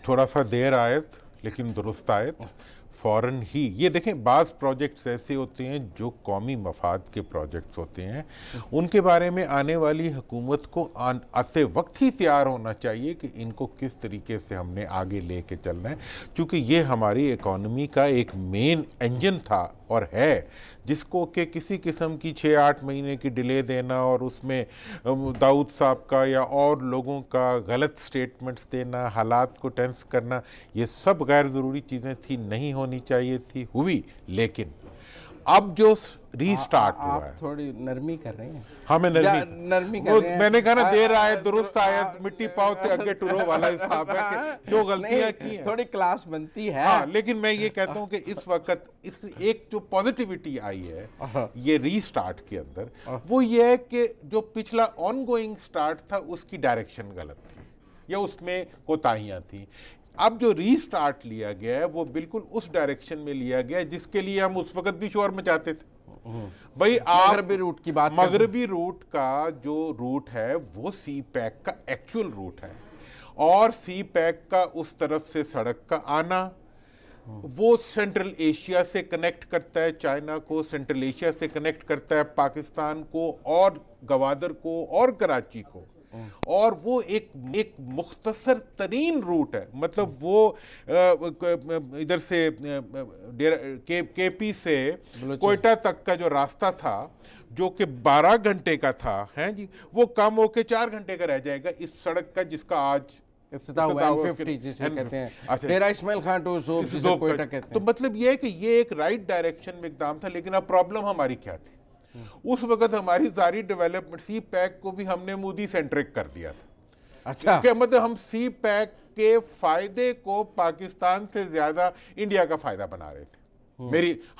थोड़ा सा देर आयत लेकिन दुरुस्त आयत, फ़ौरन ही ये देखें बाज़ प्रोजेक्ट्स ऐसे होते हैं जो कौमी मफाद के प्रोजेक्ट्स होते हैं, उनके बारे में आने वाली हुकूमत को आते वक्त ही तैयार होना चाहिए कि इनको किस तरीके से हमने आगे ले कर चलना है, क्योंकि ये हमारी इकॉनमी का एक मेन इंजन था और है, जिसको कि किसी किस्म की 6-8 महीने की डिले देना और उसमें दाऊद साहब का या और लोगों का गलत स्टेटमेंट्स देना, हालात को टेंस करना, ये सब गैर ज़रूरी चीज़ें थी, नहीं होनी चाहिए थी, हुई। लेकिन अब जो रीस्टार्ट हुआ है, आप थोड़ी नरमी कर रहे हैं। हाँ मैं नरमी कर रहे हैं। मैंने कहा ना देर आए दुरुस्त आए, मिट्टी पाओ ते अगे टुरो वाला हिसाब है कि जो गलतियां की हैं थोड़ी क्लास बनती है। हाँ, लेकिन मैं ये कहता हूँ कि इस वक्त इस एक जो पॉजिटिविटी आई है ये रीस्टार्ट के अंदर, वो ये है कि जो पिछला ऑनगोइंग स्टार्ट था उसकी डायरेक्शन गलत थी या उसमें कोताहियां थी। अब जो रीस्टार्ट लिया गया है वो बिल्कुल उस डायरेक्शन में लिया गया है जिसके लिए हम उस वक्त भी शोर मचाते थे। भाई आप मगरबी रूट की बात, मगरबी रूट का जो रूट है वो सी पैक का एक्चुअल रूट है, और सी पैक का उस तरफ से सड़क का आना वो सेंट्रल एशिया से कनेक्ट करता है, चाइना को सेंट्रल एशिया से कनेक्ट करता है, पाकिस्तान को और गवादर को और कराची को, और वो एक मुख्तसर तरीन रूट है। मतलब वो इधर से केपी से कोयटा तक का जो रास्ता था जो कि 12 घंटे का था, हैं जी, वो कम होके 4 घंटे का रह जाएगा इस सड़क का, जिसका आज इफ्तिताह हुआ N50 जिसे कहते हैं, डेरा इस्माइल खान टू ज़ोब जिसे कोयटा कहते हैं। तो मतलब ये है कि ये एक राइट डायरेक्शन में इकदाम था, लेकिन अब प्रॉब्लम हमारी क्या थी? उस वक्त हमारी सारी डेवलपमेंट सी पैक को भी हमने मोदी सेंट्रिक कर दिया था। अच्छा, क्या मतलब हम सी पैक के फायदे को पाकिस्तान से ज्यादा इंडिया का फायदा बना रहे थे।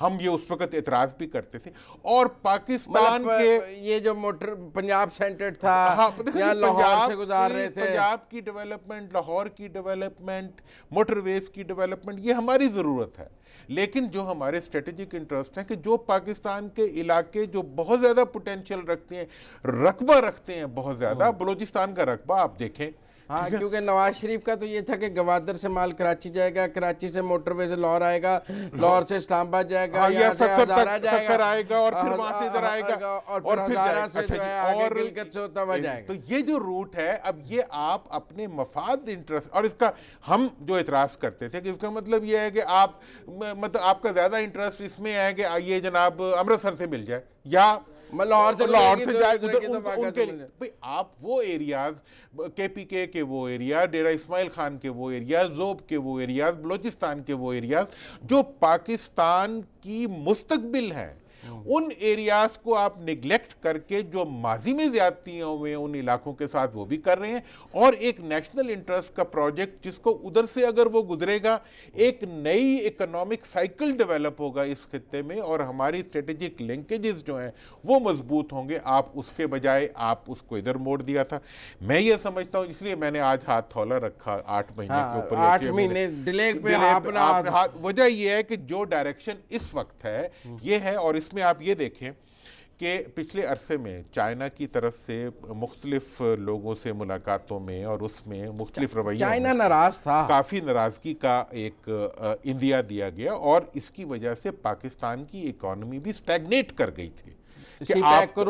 हम ये उस वक्त एतराज भी करते थे, और पाकिस्तान के ये जो मोटर पंजाब सेंटर्ड था, हाँ, यहाँ लाहौर से गुजार रहे थे, पंजाब की डेवलपमेंट, लाहौर की डेवलपमेंट, मोटरवेज की डेवलपमेंट, ये हमारी ज़रूरत है। लेकिन जो हमारे स्ट्रेटेजिक इंटरेस्ट हैं कि जो पाकिस्तान के इलाके जो बहुत ज़्यादा पोटेंशियल रखते हैं, रकबा रखते हैं बहुत ज़्यादा, बलूचिस्तान का रकबा आप देखें। हाँ, क्योंकि नवाज शरीफ का तो ये था कि गवादर से माल कराची जाएगा, कराची से मोटरवे से लाहौर आएगा, लाहौर से इस्लामाबाद जाएगा, या सक्कर आएगा और फिर वहां से इधर आएगा और फिर हजारा से जो है आगे गिलगित से होता हुआ जाएगा। तो ये जो रूट है, अब ये आप अपने मफाद इंटरेस्ट, और इसका हम जो इतराज करते थे कि इसका मतलब ये है कि आप मतलब आपका ज्यादा इंटरेस्ट इसमें है कि ये जनाब अमृतसर से मिल जाए या लाहौर से जाए उधर उनके लिए। भाई आप वो एरियाज, केपीके के वो एरिया, डेरा इस्माइल खान के वो एरिया, ज़ोब के वो एरियाज, बलूचिस्तान के वो एरियाज जो पाकिस्तान की मुस्तकबिल हैं, उन एरियाज को आप निगलेक्ट करके जो माजी में ज्यादतियां हुए उन इलाकों के साथ वो भी कर रहे हैं, और एक नेशनल इंटरेस्ट का प्रोजेक्ट जिसको उधर से अगर वो गुजरेगा एक नई इकोनॉमिक साइकिल डेवलप होगा इस खित्ते में, और हमारी स्ट्रेटेजिक लिंकेजेस जो हैं वो मजबूत होंगे। आप उसके बजाय आप उसको इधर मोड़ दिया था। मैं ये समझता हूँ, इसलिए मैंने आज हाथ थौला रखा 8 महीने के ऊपर, 8 महीने डिले पे हाथ। वजह ये है कि जो डायरेक्शन इस वक्त है ये है, और इसमें आप ये देखें कि पिछले अरसे में चाइना की तरफ से मुख्तलिफ लोगों से मुलाकातों में और उसमें मुख्तलिफ रवैयों, चाइना नाराज था, काफ़ी नाराज़गी का एक इंदिया दिया गया, और इसकी वजह से पाकिस्तान की इकॉनमी भी स्टैग्नेट कर गई थी सी पैक को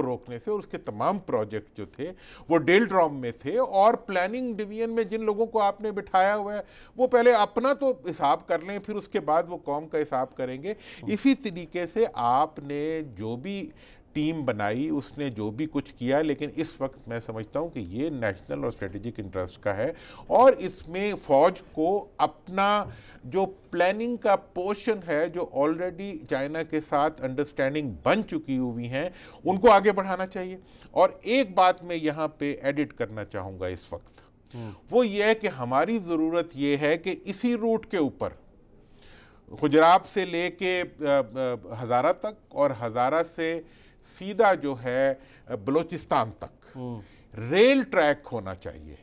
रोकने से, और उसके तमाम प्रोजेक्ट जो थे वो डेल ड्रॉम में थे, और प्लानिंग डिवीजन में जिन लोगों को आपने बिठाया हुआ है वो पहले अपना तो हिसाब कर लें, फिर उसके बाद वो कौम का हिसाब करेंगे। इसी तरीके से आपने जो भी टीम बनाई, उसने जो भी कुछ किया, लेकिन इस वक्त मैं समझता हूं कि ये नेशनल और स्ट्रेटेजिक इंटरेस्ट का है, और इसमें फौज को अपना जो प्लानिंग का पोर्शन है, जो ऑलरेडी चाइना के साथ अंडरस्टैंडिंग बन चुकी हुई हैं, उनको आगे बढ़ाना चाहिए। और एक बात मैं यहाँ पे एडिट करना चाहूँगा इस वक्त, वो ये है कि हमारी ज़रूरत ये है कि इसी रूट के ऊपर गुजरात से लेके हज़ारा तक और हज़ारा से सीधा जो है बलूचिस्तान तक रेल ट्रैक होना चाहिए।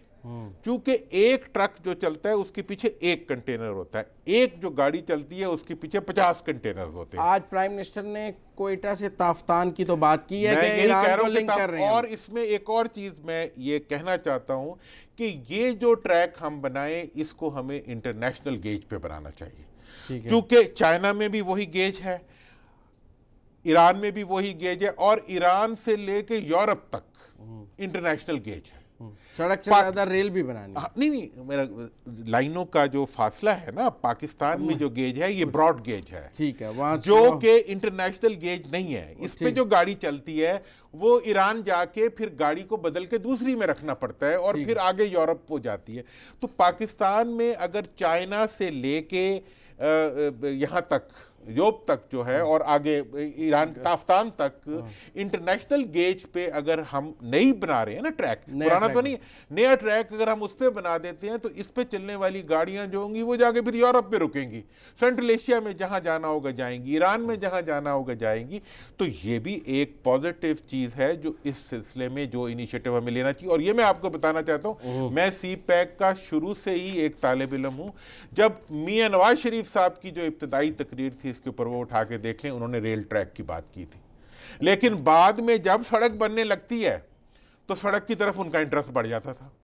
چونکہ ایک ٹرک جو چلتا ہے اس کے پیچھے ایک کنٹینر ہوتا ہے، ایک جو گاڑی چلتی ہے اس کے پیچھے 50 کنٹینر ہوتے ہیں۔ آج پرائم منسٹر نے کوئٹہ سے تافتان کی تو بات کی ہے میں کہ یہی ایران کہہ کو رہا لنک کر ہوں رہے ہیں، اور اس میں ایک اور چیز میں یہ کہنا چاہتا ہوں کہ یہ جو ٹریک ہم بنائیں اس کو ہمیں انٹرنیشنل گیج پہ بنانا چاہیے، چونکہ چائنا میں بھی وہی گیج ہے، ایران میں بھی وہی گیج ہے، اور ایران سے لے کے یورپ تک انٹرنیشنل گیج ہے۔ سڑک سے زیادہ ریل بھی بنانی ہے۔ نہیں میرا لائنوں کا جو فاصلہ ہے نا پاکستان میں جو گیج ہے یہ براڈ گیج ہے، ٹھیک ہے، وہاں جو کہ انٹرنیشنل گیج نہیں ہے۔ اس پہ جو گاڑی چلتی ہے وہ ایران جا کے پھر گاڑی کو بدل کے دوسری میں رکھنا پڑتا ہے اور پھر آگے یورپ وہ جاتی ہے۔ تو پاکستان میں اگر چائنا سے لے کے یہاں تک یوب تک جو ہے اور آگے ایران تافتان تک انٹرنیشنل گیج پہ اگر ہم نئی بنا رہے ہیں نا ٹریک، پرانا تو نہیں، نیا ٹریک اگر ہم اس پہ بنا دیتے ہیں تو اس پہ چلنے والی گاڑیاں جو ہوں گی وہ جا کے پھر یورپ پہ رکیں گی، سینٹرل ایشیا میں جہاں جانا ہوگا جائیں گی، ایران میں جہاں جانا ہوگا جائیں گی۔ تو یہ بھی ایک پازیٹیو چیز ہے جو اس سلسلے میں جو انیشیٹو ہمیں لینا چاہیے۔ اور یہ میں آپ کو بتانا چاہتا ہوں، میں سی پیک کا شروع سے ہی ایک طالب علم ہوں۔ جب میاں نواز شریف صاحب کی جو ابتدائی تقریر تھی اس کے اوپر وہ اٹھا کے دیکھ لیں، انہوں نے ریل ٹریک کی بات کی تھی، لیکن بعد میں جب سڑک بننے لگتی ہے تو سڑک کی طرف ان کا انٹرسٹ بڑھ جاتا تھا۔